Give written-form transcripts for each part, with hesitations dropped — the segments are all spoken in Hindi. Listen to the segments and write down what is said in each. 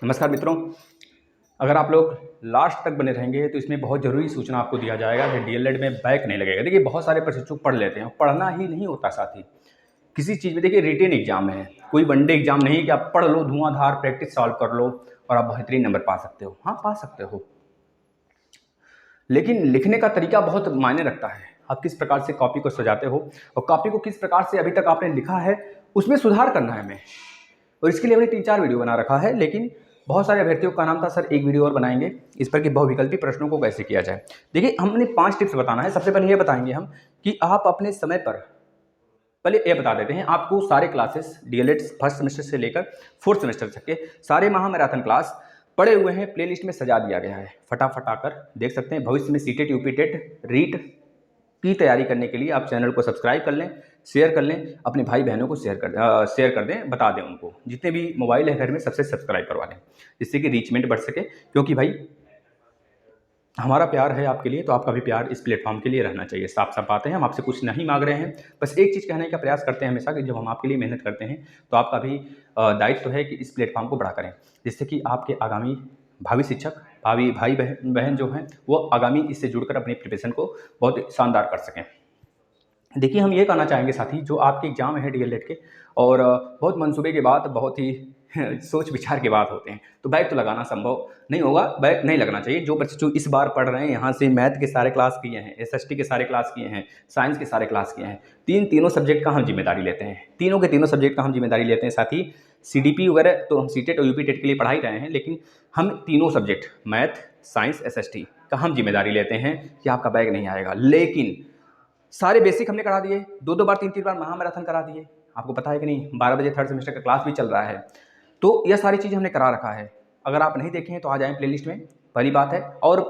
नमस्कार मित्रों, अगर आप लोग लास्ट तक बने रहेंगे तो इसमें बहुत ज़रूरी सूचना आपको दिया जाएगा कि डीएलएड में बैक नहीं लगेगा। देखिए बहुत सारे प्रशिक्षक पढ़ लेते हैं, पढ़ना ही नहीं होता साथ ही किसी चीज़ में। देखिए रिटेन एग्जाम है, कोई वनडे एग्जाम नहीं कि आप पढ़ लो धुआंधार प्रैक्टिस सॉल्व कर लो और आप बेहतरीन नंबर पा सकते हो। हाँ पा सकते हो, लेकिन लिखने का तरीका बहुत मायने रखता है। आप किस प्रकार से कॉपी को सजाते हो और कॉपी को किस प्रकार से अभी तक आपने लिखा है उसमें सुधार करना है हमें। और इसके लिए हमने 3-4 वीडियो बना रखा है, लेकिन बहुत सारे अभ्यर्थियों का नाम था सर एक वीडियो और बनाएंगे इस पर कि बहुविकल्पी प्रश्नों को कैसे किया जाए। देखिए हमने 5 टिप्स बताना है। सबसे पहले ये बताएंगे हम कि आप अपने समय पर, पहले ये बता देते हैं आपको सारे क्लासेस डीएलएड फर्स्ट सेमेस्टर से लेकर फोर्थ सेमेस्टर तक के सारे महामैराथन क्लास पड़े हुए हैं, प्लेलिस्ट में सजा दिया गया है। फटाफट आकर देख सकते हैं। भविष्य में सीटेट, यूपीटेट, रीट की तैयारी करने के लिए आप चैनल को सब्सक्राइब कर लें, शेयर कर लें, अपने भाई बहनों को शेयर कर दें, बता दें उनको। जितने भी मोबाइल है घर में सबसे सब्सक्राइब करवा लें, जिससे कि रीचमेंट बढ़ सके। क्योंकि भाई हमारा प्यार है आपके लिए, तो आपका भी प्यार इस प्लेटफॉर्म के लिए रहना चाहिए। साफ साफ बातें हैं, हम आपसे कुछ नहीं मांग रहे हैं, बस एक चीज़ कहने का प्रयास करते हैं हमेशा कि जब हम आपके लिए मेहनत करते हैं तो आपका भी दायित्व है कि इस प्लेटफॉर्म को बड़ा करें, जिससे कि आपके आगामी भावी शिक्षक, भावी भाई बहन जो हैं वो आगामी इससे जुड़कर अपनी प्रिपरेशन को बहुत शानदार कर सकें। देखिए हम ये कहना चाहेंगे साथी, जो आपके एग्जाम है डीएलएड के और बहुत मंसूबे के बाद, बहुत ही सोच विचार के बाद होते हैं, तो बैक तो लगाना संभव नहीं होगा, बैक नहीं लगना चाहिए। जो बच्चे जो इस बार पढ़ रहे हैं, यहाँ से मैथ के सारे क्लास किए हैं, एसएसटी के सारे क्लास किए हैं, साइंस के सारे क्लास किए हैं, तीनों सब्जेक्ट का हम जिम्मेदारी लेते हैं। तीनों के तीनों सब्जेक्ट का हम जिम्मेदारी लेते हैं। साथ ही सीडीपी वगैरह तो हम सीटेट और यूपीटेट के लिए पढ़ा ही रहे हैं, लेकिन हम तीनों सब्जेक्ट मैथ, साइंस, एसएसटी का हम जिम्मेदारी लेते हैं कि आपका बैक नहीं आएगा। लेकिन सारे बेसिक हमने करा दिए, 2-2 बार 3-3 बार महामैराथन करा दिए। आपको पता है कि नहीं, 12 बजे थर्ड सेमेस्टर का क्लास भी चल रहा है, तो यह सारी चीज़ हमने करा रखा है। अगर आप नहीं देखे हैं तो आ जाएं प्लेलिस्ट में, पहली बात है। और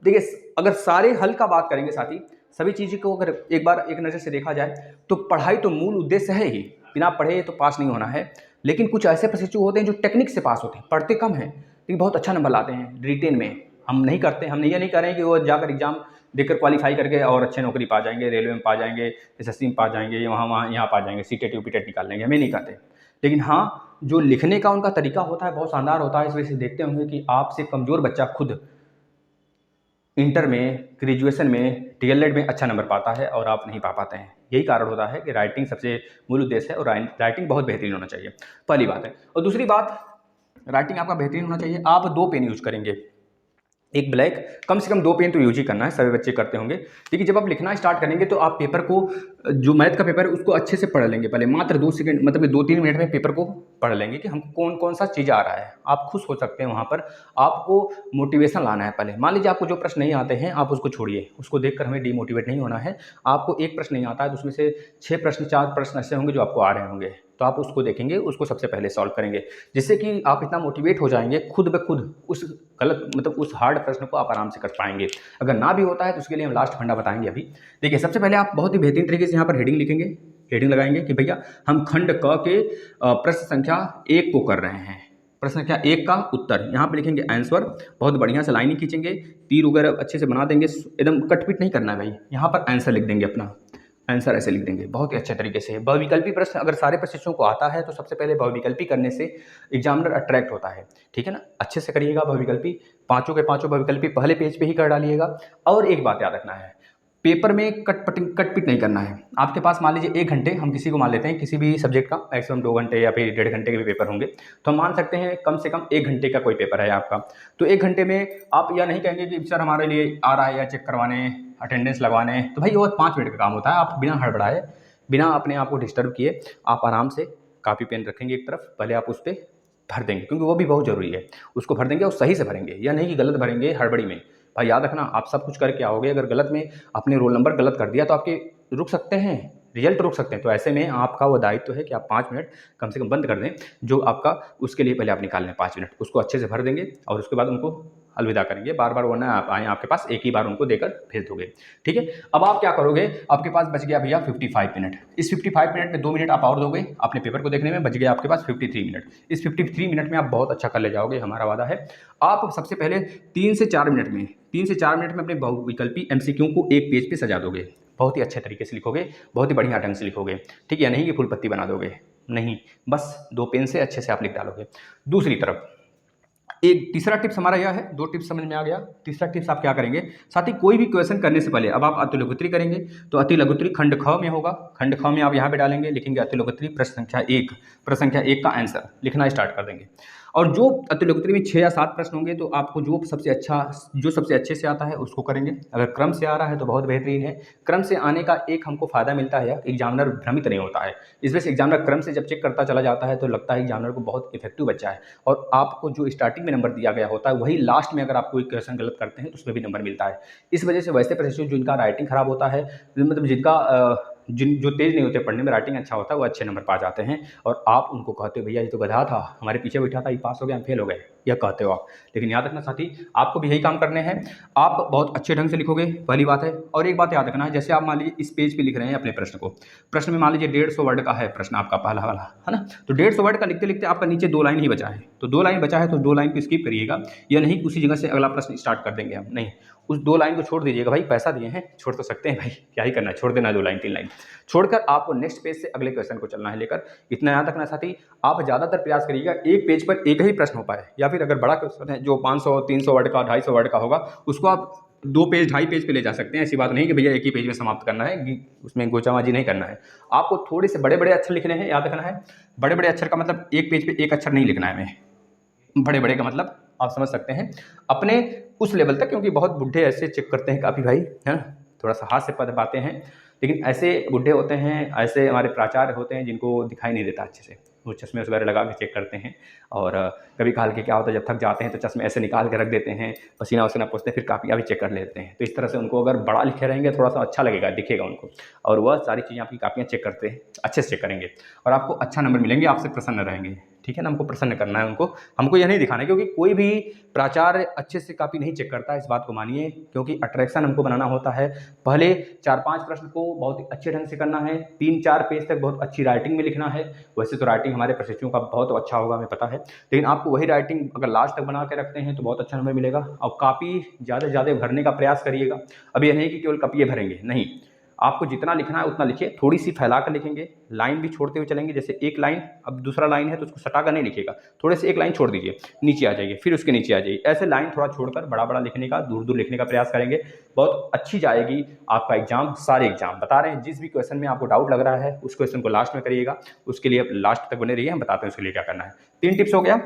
देखिए अगर सारे हल का बात करेंगे साथी, सभी चीज़ों को अगर एक बार एक नज़र से देखा जाए तो पढ़ाई तो मूल उद्देश्य है ही, बिना पढ़े तो पास नहीं होना है। लेकिन कुछ ऐसे प्रशिक्षु होते हैं जो टेक्निक से पास होते हैं, पढ़ते कम हैं लेकिन बहुत अच्छा नंबर लाते हैं रिटेन में। हम नहीं करते, हम ये नहीं कर रहे हैं कि वो जाकर एग्जाम देकर क्वालिफाई करके और अच्छे नौकरी पा जाएंगे, रेलवे में पा जाएंगे, एसएससी में पा जाएंगे, वहाँ यहाँ पा जाएंगे, सीटेट यूपीटेट निकाल लेंगे, हमें नहीं कहते। लेकिन हाँ, जो लिखने का उनका तरीका होता है बहुत शानदार होता है। इस वजह से देखते होंगे कि आपसे कमज़ोर बच्चा खुद इंटर में, ग्रेजुएशन में, डीएलएड में अच्छा नंबर पाता है और आप नहीं पा पाते हैं। यही कारण होता है कि राइटिंग सबसे मूल उद्देश्य है और राइटिंग बहुत बेहतरीन होना चाहिए, पहली बात है। और दूसरी बात, राइटिंग आपका बेहतरीन होना चाहिए। आप 2 पेन यूज करेंगे, एक ब्लैक, कम से कम 2 पेन तो यूज ही करना है, सभी बच्चे करते होंगे। देखिए जब आप लिखना स्टार्ट करेंगे तो आप पेपर को, जो मैथ का पेपर है उसको अच्छे से पढ़ लेंगे। पहले मात्र 2 सेकंड, मतलब 2-3 मिनट में पेपर को पढ़ लेंगे कि हमको कौन कौन सा चीज़ आ रहा है। आप खुश हो सकते हैं वहाँ पर। आपको मोटिवेशन लाना है। पहले मान लीजिए आपको जो प्रश्न नहीं आते हैं आप उसको छोड़िए, उसको देखकर हमें डीमोटिवेट नहीं होना है। आपको एक प्रश्न नहीं आता है तो उसमें से 6 प्रश्न, 4 प्रश्न ऐसे होंगे जो आपको आ रहे होंगे, तो आप उसको देखेंगे, उसको सबसे पहले सॉल्व करेंगे, जिससे कि आप इतना मोटिवेट हो जाएंगे खुद ब खुद उस गलत, मतलब उस हार्ड प्रश्न को आप आराम से कर पाएंगे। अगर ना भी होता है तो उसके लिए हम लास्ट फंडा बताएंगे अभी। देखिए सबसे पहले आप बहुत ही बेहतरीन तरीके से यहाँ पर हेडिंग लिखेंगे, हेडिंग लगाएंगे कि भैया हम खंड क के प्रश्न संख्या 1 को कर रहे हैं। प्रश्न संख्या 1 का उत्तर यहाँ पे लिखेंगे आंसर। बहुत बढ़िया से लाइनिंग खींचेंगे, तीर वगैरह अच्छे से बना देंगे, एकदम कटपिट नहीं करना है भाई। यहाँ पर आंसर लिख देंगे, अपना आंसर ऐसे लिख देंगे बहुत ही अच्छे तरीके से। बहुविकल्पी प्रश्न अगर सारे प्रशिक्षुओं को आता है तो सबसे पहले बहुविकल्पी करने से एग्जामिनर अट्रैक्ट होता है, ठीक है ना। अच्छे से करिएगा बहुविकल्पी, पांचों के पांचों बहुविकल्पी पहले पेज पे ही कर डालिएगा। और एक बात याद रखना है, पेपर में कटपिट नहीं करना है। आपके पास मान लीजिए 1 घंटे, हम किसी को मान लेते हैं किसी भी सब्जेक्ट का मैक्सिमम 2 घंटे या फिर 1.5 घंटे के भी पेपर होंगे, तो हम मान सकते हैं कम से कम 1 घंटे का कोई पेपर है आपका। तो 1 घंटे में आप यह नहीं कहेंगे कि सर हमारे लिए आ रहा है या चेक करवाने, अटेंडेंस लगवाने, तो भाई वो 5 मिनट का काम होता है। आप बिना हड़बड़ाए, बिना अपने आप को डिस्टर्ब किए, आप आराम से कापी पेन रखेंगे एक तरफ, पहले आप उस पर भर देंगे, क्योंकि वो भी बहुत ज़रूरी है। उसको भर देंगे और सही से भरेंगे, या नहीं कि गलत भरेंगे हड़बड़ी में। भाई याद रखना, आप सब कुछ करके आओगे, अगर गलत में आपने रोल नंबर गलत कर दिया तो आपके रुक सकते हैं, रिजल्ट रुक सकते हैं। तो ऐसे में आपका वो दायित्व है कि आप 5 मिनट कम से कम बंद कर दें जो आपका, उसके लिए पहले आप निकाल लें 5 मिनट, उसको अच्छे से भर देंगे और उसके बाद उनको अलविदा करेंगे। बार बार वो ना आप आएँ आपके पास, एक ही बार उनको देकर भेज दोगे, ठीक है। अब आप क्या करोगे, आपके पास बच गया भैया 55 मिनट। इस 55 मिनट में 2 मिनट आप और दोगे अपने पेपर को देखने में, बच गया आपके पास 53 मिनट। इस 53 मिनट में आप बहुत अच्छा कर ले जाओगे, हमारा वादा है। आप सबसे पहले 3 से 4 मिनट में अपने बहुविकल्पी एमसीक्यू को एक पेज पे सजा दोगे। बहुत ही अच्छे तरीके से लिखोगे, बहुत ही बढ़िया ढंग से लिखोगे, ठीक है। नहीं कि फुल पत्ती बना दोगे, नहीं, बस 2 पेन से अच्छे से आप लिख डालोगे। दूसरी तरफ एक तीसरा टिप्स हमारा यह है, 2 टिप्स समझ में आ गया। तीसरा टिप्स आप क्या करेंगे, साथ ही कोई भी क्वेश्चन करने से पहले अब आप अतिलघुत्री करेंगे तो अतिलघुत्री खंड ख में होगा। खंड ख में आप यहाँ पे डालेंगे, लिखेंगे अतिलघुत्री प्रश्न संख्या 1, प्रश्न संख्या 1 का आंसर लिखना स्टार्ट कर देंगे। और जो अतिलघुत्री में 6 या 7 प्रश्न होंगे तो आपको जो सबसे अच्छे से आता है उसको करेंगे। अगर क्रम से आ रहा है तो बहुत बेहतरीन है। क्रम से आने का एक हमको फ़ायदा मिलता है, एग्जामिनर भ्रमित नहीं होता है। इस वजह से एग्जामिनर क्रम से जब चेक करता चला जाता है तो लगता है एग्जामिनर को बहुत इफेक्टिव बच्चा है, और आपको जो स्टार्टिंग में नंबर दिया गया होता है वही लास्ट में अगर आप कोई क्वेश्चन गलत करते हैं तो उसमें भी नंबर मिलता है। इस वजह से वैसे प्रशिक्षु जिनका राइटिंग खराब होता है, मतलब जो तेज़ नहीं होते पढ़ने में, राइटिंग अच्छा होता है, वो अच्छे नंबर पा जाते हैं। और आप उनको कहते हो भैया ये तो गधा था, हमारे पीछे बैठा था, ये पास हो गया, हम फेल हो गए, यह कहते हो आप। लेकिन याद रखना साथी, आपको भी यही काम करने हैं। आप बहुत अच्छे ढंग से लिखोगे, पहली बात है। और एक बात याद रखना है, जैसे आप मान लीजिए इस पेज पे लिख रहे हैं अपने प्रश्न को, प्रश्न में मान लीजिए 150 वर्ड का है प्रश्न आपका पहला वाला, है ना। तो 150 वर्ड का लिखते लिखते आपका नीचे 2 लाइन ही बचा है, तो 2 लाइन बचा है तो 2 लाइन को स्किप करिएगा। यह नहीं उसी जगह से अगला प्रश्न स्टार्ट कर देंगे हम, नहीं, उस 2 लाइन को छोड़ दीजिएगा। भाई पैसा दिए हैं, छोड़ तो सकते हैं भाई, क्या ही करना है, छोड़ देना 2 लाइन 3 लाइन छोड़कर आपको नेक्स्ट पेज से अगले क्वेश्चन को चलना है लेकर। इतना याद रखना साथी। आप ज़्यादातर प्रयास करिएगा एक पेज पर एक ही प्रश्न हो पाए, या फिर अगर बड़ा क्वेश्चन है जो 500 300 वर्ड का 250 वर्ड का होगा, उसको आप 2 पेज 2.5 पेज पे ले जा सकते हैं। ऐसी बात नहीं कि भैया एक ही पेज में समाप्त करना है, उसमें गोचाबाजी नहीं करना है। आपको थोड़े से बड़े बड़े अक्षर लिखने हैं, याद रखना है। बड़े बड़े अक्षर का मतलब एक पेज पे एक अक्षर नहीं लिखना है हमें। बड़े बड़े का मतलब आप समझ सकते हैं अपने उस लेवल तक, क्योंकि बहुत बुढ़े ऐसे चेक करते हैं काफ़ी भाई, है ना, थोड़ा सा हाथ से पद पाते हैं। लेकिन ऐसे बुढ़े होते हैं, ऐसे हमारे प्राचार्य होते हैं जिनको दिखाई नहीं देता अच्छे से, वो चश्मे वगैरह लगा के चेक करते हैं। और कभी कभाल के क्या होता है, जब थक जाते हैं तो चश्मे ऐसे निकाल के रख देते हैं, पसीना वसीना पोंछते हैं, फिर कापियाँ भी चेक कर लेते हैं। तो इस तरह से उनको अगर बड़ा लिखे रहेंगे थोड़ा सा अच्छा लगेगा, दिखेगा उनको, और वह सारी चीज़ें आपकी कापियाँ चेक करते हैं, अच्छे से चेक करेंगे और आपको अच्छा नंबर मिलेंगे, आपसे प्रसन्न रहेंगे। ठीक है ना, हमको प्रसन्न करना है उनको, हमको यह नहीं दिखाना है, क्योंकि कोई भी प्राचार्य अच्छे से कापी नहीं चेक करता, इस बात को मानिए, क्योंकि अट्रैक्शन हमको बनाना होता है। पहले 4-5 प्रश्न को बहुत अच्छे ढंग से करना है, 3-4 पेज तक बहुत अच्छी राइटिंग में लिखना है। वैसे तो राइटिंग हमारे प्रशिक्षुओं का बहुत अच्छा होगा, हमें पता है, लेकिन आपको वही राइटिंग अगर लास्ट तक बना के रखते हैं तो बहुत अच्छा नंबर मिलेगा। और कापी ज़्यादा से ज़्यादा भरने का प्रयास करिएगा। अब यह नहीं कि केवल कापियाँ भरेंगे, नहीं, आपको जितना लिखना है उतना लिखिए, थोड़ी सी फैला कर लिखेंगे, लाइन भी छोड़ते हुए चलेंगे। जैसे एक लाइन, अब दूसरा लाइन है तो उसको सटा कर नहीं लिखिएगा, थोड़े से एक लाइन छोड़ दीजिए, नीचे आ जाइए, फिर उसके नीचे आ जाइए, ऐसे लाइन थोड़ा छोड़कर बड़ा बड़ा लिखने का, दूर दूर लिखने का प्रयास करेंगे। बहुत अच्छी जाएगी आपका एग्जाम, सारे एग्जाम बता रहे हैं। जिस भी क्वेश्चन में आपको डाउट लग रहा है उस क्वेश्चन को लास्ट में करिएगा, उसके लिए आप लास्ट तक बने रहिए, हम बताते हैं उसके लिए क्या करना है। 3 टिप्स हो गया।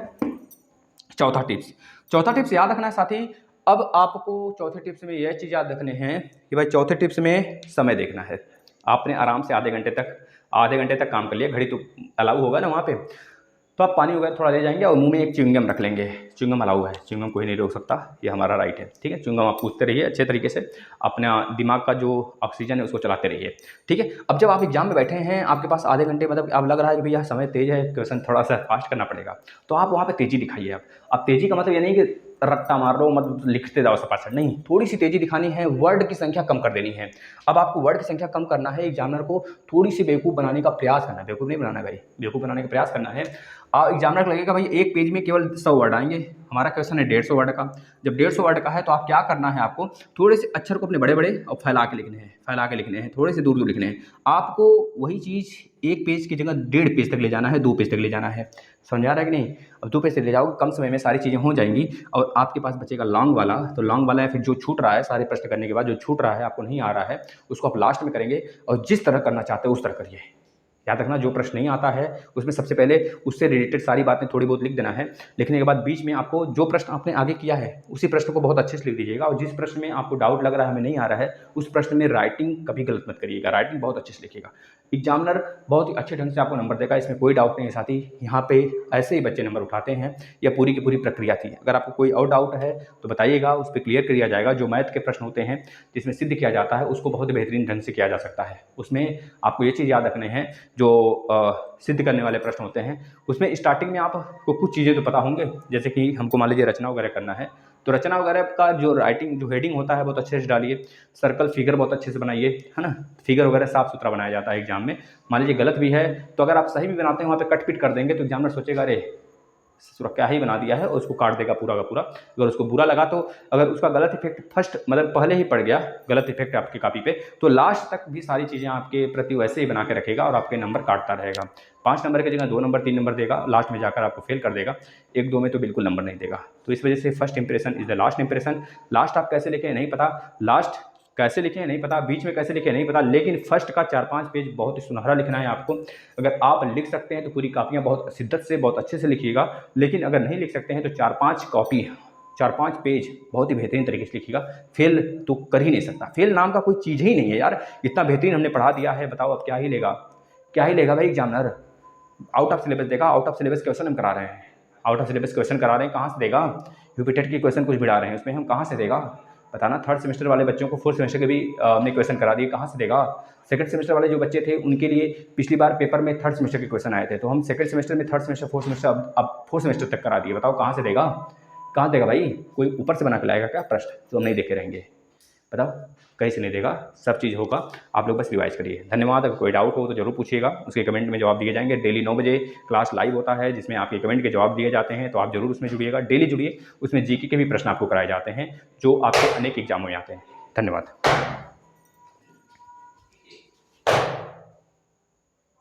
चौथा टिप्स याद रखना है साथी। अब आपको चौथे टिप्स में यह चीज़ याद रखने हैं कि भाई चौथे टिप्स में समय देखना है। आपने आराम से आधे घंटे तक काम कर लिया, घड़ी तो अलाउ होगा ना वहाँ पे, तो आप पानी वगैरह थोड़ा ले जाएंगे और मुंह में एक च्युइंगम रख लेंगे। च्युइंगम अलाउ है, च्युइंगम कोई नहीं रोक सकता, ये हमारा राइट है। ठीक है, च्युइंगम आप पूछते रहिए अच्छे तरीके से, अपना दिमाग का जो ऑक्सीजन है उसको चलाते रहिए। ठीक है, अब जब आप एग्जाम में बैठे हैं, आपके पास आधे घंटे, मतलब अब लग रहा है कि भैया समय तेज है, क्वेश्चन थोड़ा सा फास्ट करना पड़ेगा, तो आप वहाँ पर तेज़ी दिखाइए। अब तेज़ी का मतलब ये नहीं कि रट्टा मार लो, मतलब लिखते जाओ सपाट, नहीं, थोड़ी सी तेज़ी दिखानी है, वर्ड की संख्या कम कर देनी है। अब आपको वर्ड की संख्या कम करना है, एग्जामिनर को थोड़ी सी बेवकूफ़ बनाने का प्रयास करना है, बेवकूफ़ नहीं बनाना भाई, बेवकूफ़ बनाने का प्रयास करना है। एग्जामिनर को लगेगा भाई एक पेज में केवल 100 वर्ड आएंगे, हमारा क्वेश्चन है 150 वर्ड का। जब 150 वर्ड का है तो आप क्या करना है, आपको थोड़े से अक्षर को अपने बड़े बड़े और फैला के लिखने हैं, थोड़े से दूर दूर लिखने हैं। आपको वही चीज़ एक पेज की जगह 1.5 पेज तक ले जाना है, 2 पेज तक ले जाना है। समझ आ रहा है कि नहीं? अब 2 पेज तक ले जाओगे, कम समय में सारी चीज़ें हो जाएंगी और आपके पास बचेगा लॉन्ग वाला। तो लॉन्ग वाला है, फिर जो छूट रहा है, सारे प्रश्न करने के बाद जो छूट रहा है, आपको नहीं आ रहा है, उसको आप लास्ट में करेंगे और जिस तरह करना चाहते हो उस तरह करिए। याद रखना, जो प्रश्न नहीं आता है उसमें सबसे पहले उससे रिलेटेड सारी बातें थोड़ी बहुत लिख देना है। लिखने के बाद बीच में आपको जो प्रश्न आपने आगे किया है उसी प्रश्न को बहुत अच्छे से लिख दीजिएगा, और जिस प्रश्न में आपको डाउट लग रहा है, हमें नहीं आ रहा है, उस प्रश्न में राइटिंग कभी गलत मत करिएगा, राइटिंग बहुत अच्छे से लिखिएगा। एग्जामिनर बहुत ही अच्छे ढंग से आपको नंबर देगा, इसमें कोई डाउट नहीं है साथी। यहाँ पे ऐसे ही बच्चे नंबर उठाते हैं, यह पूरी की पूरी प्रक्रिया थी। अगर आपको कोई और डाउट है तो बताइएगा, उस पर क्लियर किया जाएगा। जो मैथ के प्रश्न होते हैं जिसमें सिद्ध किया जाता है, उसको बहुत बेहतरीन ढंग से किया जा सकता है। उसमें आपको ये चीज़ याद रखने हैं, जो सिद्ध करने वाले प्रश्न होते हैं उसमें स्टार्टिंग में आपको कुछ चीज़ें तो पता होंगे, जैसे कि हमको मान लीजिए रचना वगैरह करना है, तो रचना वगैरह का जो राइटिंग, जो हेडिंग होता है बहुत अच्छे से डालिए, सर्कल फिगर बहुत अच्छे से बनाइए, है ना। फिगर वगैरह साफ सुथरा बनाया जाता है एग्जाम में। मान लीजिए गलत भी है तो अगर आप सही भी बनाते हैं, वहाँ पे कट पिट कर देंगे तो एग्जामिनर सोचेगा अरे क्या ही बना दिया है और उसको काट देगा पूरा का पूरा। अगर उसको बुरा लगा तो अगर उसका गलत इफेक्ट फर्स्ट मतलब पहले ही पड़ गया गलत इफेक्ट आपकी कॉपी पे, तो लास्ट तक भी सारी चीज़ें आपके प्रति वैसे ही बना के रखेगा और आपके नंबर काटता रहेगा। 5 नंबर की जगह 2 नंबर 3 नंबर देगा, लास्ट में जाकर आपको फेल कर देगा। 1-2 में तो बिल्कुल नंबर नहीं देगा। तो इस वजह से first impression is the last impression. Last आप कैसे लिखें नहीं पता, लास्ट कैसे लिखें नहीं पता, बीच में कैसे लिखें नहीं पता, लेकिन फर्स्ट का 4-5 पेज बहुत ही सुनहरा लिखना है आपको। अगर आप लिख सकते हैं तो पूरी कापियाँ बहुत शिद्दत से बहुत अच्छे से लिखिएगा, लेकिन अगर नहीं लिख सकते हैं तो 4-5 कॉपी 4-5 पेज बहुत ही बेहतरीन तरीके से लिखिएगा। फेल तो कर ही नहीं सकता, फेल नाम का कोई चीज़ ही नहीं है यार। इतना बेहतरीन हमने पढ़ा दिया है, बताओ अब क्या ही लेगा, क्या ही लेगा भाई एग्जामिनर। आउट ऑफ सिलेबस देगा, आउट ऑफ सिलेबस क्वेश्चन हम करा रहे हैं, आउट ऑफ सिलेबस क्वेश्चन करा रहे हैं, कहाँ से देगा। यूपी टेट के क्वेश्चन कुछ भिड़ा रहे हैं उसमें, हम कहाँ से देगा बताना। थर्ड सेमेस्टर वाले बच्चों को फोर्थ सेमेस्टर के भी हमने क्वेश्चन करा दिए, कहाँ से देगा। सेकंड सेमेस्टर वाले जो बच्चे थे उनके लिए पिछली बार पेपर में थर्ड सेमेस्टर के क्वेश्चन आए थे, तो हम सेकंड सेमेस्टर में थर्ड सेमेस्टर फोर्थ सेमेस्टर अब फोर्थ सेमेस्टर तक करा दिए। बताओ कहाँ से देगा, कहाँ देगा भाई। कोई ऊपर से बना के लाएगा क्या प्रश्न, तो हम नहीं देखे रहेंगे। बताओ कहीं से नहीं देगा, सब चीज़ होगा। आप लोग बस रिवाइज करिए। धन्यवाद। अगर कोई डाउट हो तो जरूर पूछिएगा, उसके कमेंट में जवाब दिए जाएंगे। डेली 9 बजे क्लास लाइव होता है जिसमें आपके कमेंट के जवाब दिए जाते हैं, तो आप जरूर उसमें जुड़िएगा, डेली जुड़िए। उसमें जीके के भी प्रश्न आपको कराए जाते हैं जो आपके अनेक एग्जामों में आते हैं। धन्यवाद।